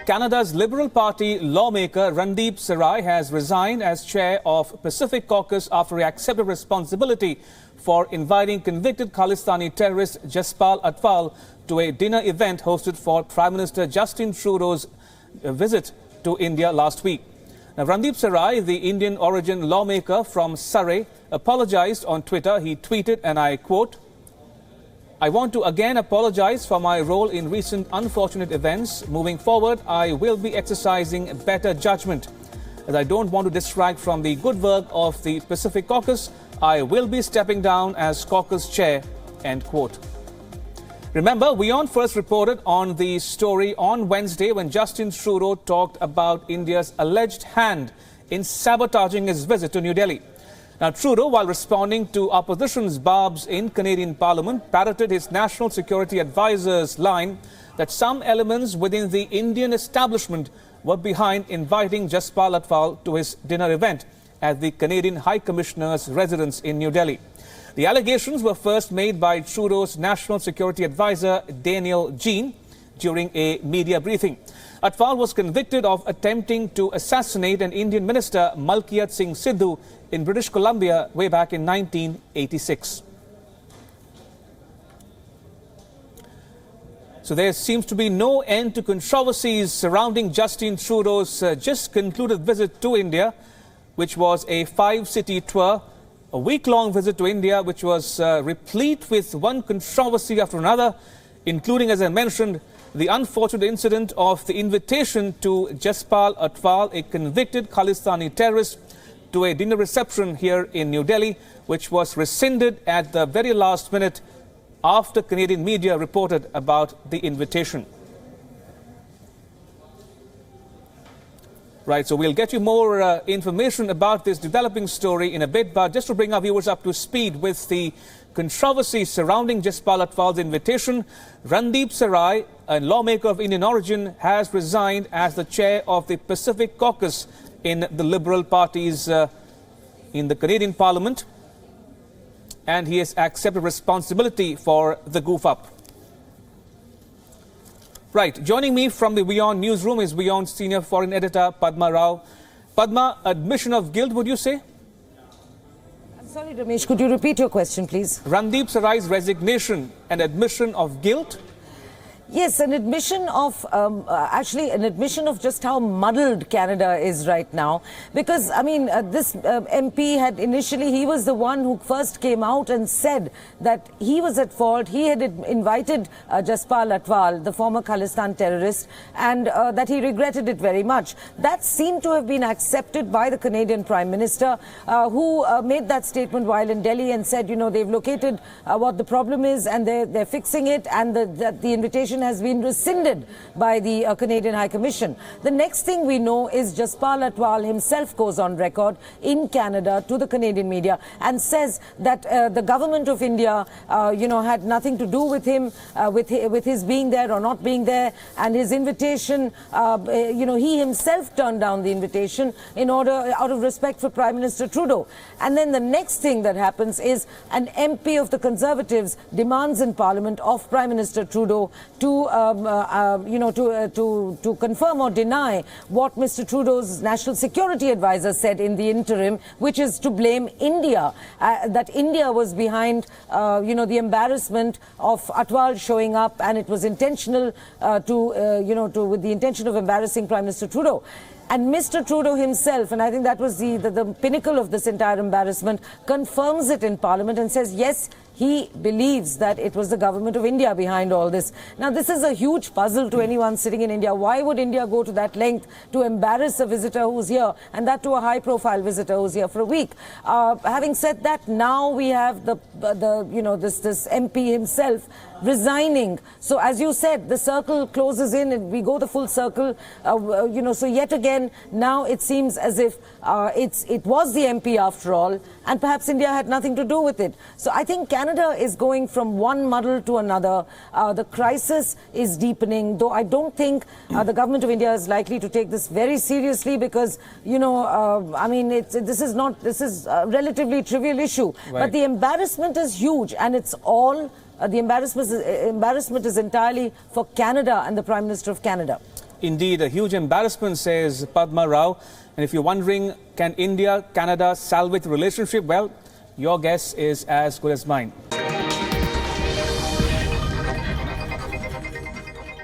Canada's Liberal Party lawmaker Randeep Sarai has resigned as chair of Pacific Caucus after he accepted responsibility for inviting convicted Khalistani terrorist Jaspal Atwal to a dinner event hosted for Prime Minister Justin Trudeau's visit to India last week. Now, Randeep Sarai, the Indian origin lawmaker from Surrey, apologized on Twitter. He tweeted, and I quote, "I want to again apologize for my role in recent unfortunate events. Moving forward, I will be exercising better judgment. As I don't want to distract from the good work of the Pacific Caucus, I will be stepping down as caucus chair," end quote. Remember, WION first reported on the story on Wednesday when Justin Trudeau talked about India's alleged hand in sabotaging his visit to New Delhi. Now, Trudeau, while responding to opposition's barbs in Canadian Parliament, parroted his national security advisor's line that some elements within the Indian establishment were behind inviting Jaspal Atwal to his dinner event at the Canadian High Commissioner's residence in New Delhi. The allegations were first made by Trudeau's national security advisor, Daniel Jean, during a media briefing. Atwal was convicted of attempting to assassinate an Indian minister, Malkiyat Singh Sidhu, in British Columbia way back in 1986. So there seems to be no end to controversies surrounding Justin Trudeau's just concluded visit to India, which was a 5-city tour, a week-long visit to India, which was replete with one controversy after another, including, as I mentioned, the unfortunate incident of the invitation to Jaspal Atwal, a convicted Khalistani terrorist, to a dinner reception here in New Delhi, which was rescinded at the very last minute after Canadian media reported about the invitation. Right, so we'll get you more information about this developing story in a bit, but just to bring our viewers up to speed with the controversy surrounding Jaspal Atwal's invitation, Randeep Sarai, a lawmaker of Indian origin, has resigned as the chair of the Pacific Caucus in the Liberal parties in the Canadian Parliament, and he has accepted responsibility for the goof-up. Right, joining me from the WION newsroom is WION senior foreign editor Padma Rao. Padma, admission of guilt, would you say? I'm sorry, Ramesh, could you repeat your question, please? Randeep Sarai's resignation, an admission of guilt? Yes, an admission of, actually an admission of just how muddled Canada is right now. Because, I mean, this MP had initially, he was the one who first came out and said that he was at fault. He had invited Jaspal Atwal, the former Khalistan terrorist, and that he regretted it very much. That seemed to have been accepted by the Canadian Prime Minister, who made that statement while in Delhi and said, you know, they've located what the problem is and they're fixing it, and that the invitation has been rescinded by the Canadian High Commission. The next thing we know is Jaspal Atwal himself goes on record in Canada to the Canadian media and says that the government of India, you know, had nothing to do with him, with his being there or not being there, and his invitation, you know, he himself turned down the invitation in order, out of respect for Prime Minister Trudeau. And then the next thing that happens is an MP of the Conservatives demands in Parliament of Prime Minister Trudeau to you know, to confirm or deny what Mr. Trudeau's national security advisor said in the interim, which is to blame India, that India was behind, you know, the embarrassment of Atwal showing up, and it was intentional you know, with the intention of embarrassing Prime Minister Trudeau. And Mr. Trudeau himself, and I think that was the pinnacle of this entire embarrassment, confirms it in Parliament and says, yes, he believes that it was the government of India behind all this. Now, this is a huge puzzle to anyone sitting in India. Why would India go to that length to embarrass a visitor who's here, and that to a high-profile visitor who's here for a week? Having said that, now we have you know, this MP himself resigning. So, as you said, the circle closes in and we go the full circle. You know, so yet again, now it seems as if it was the MP after all, and perhaps India had nothing to do with it. So I think Canada is going from one muddle to another. The crisis is deepening, though I don't think the government of India is likely to take this very seriously, because, you know, I mean, this is a relatively trivial issue. Right. But the embarrassment is huge, and it's all, the embarrassment is entirely for Canada and the Prime Minister of Canada. Indeed, a huge embarrassment, says Padma Rao. And if you're wondering, can India, Canada salvage the relationship? Well, your guess is as good as mine.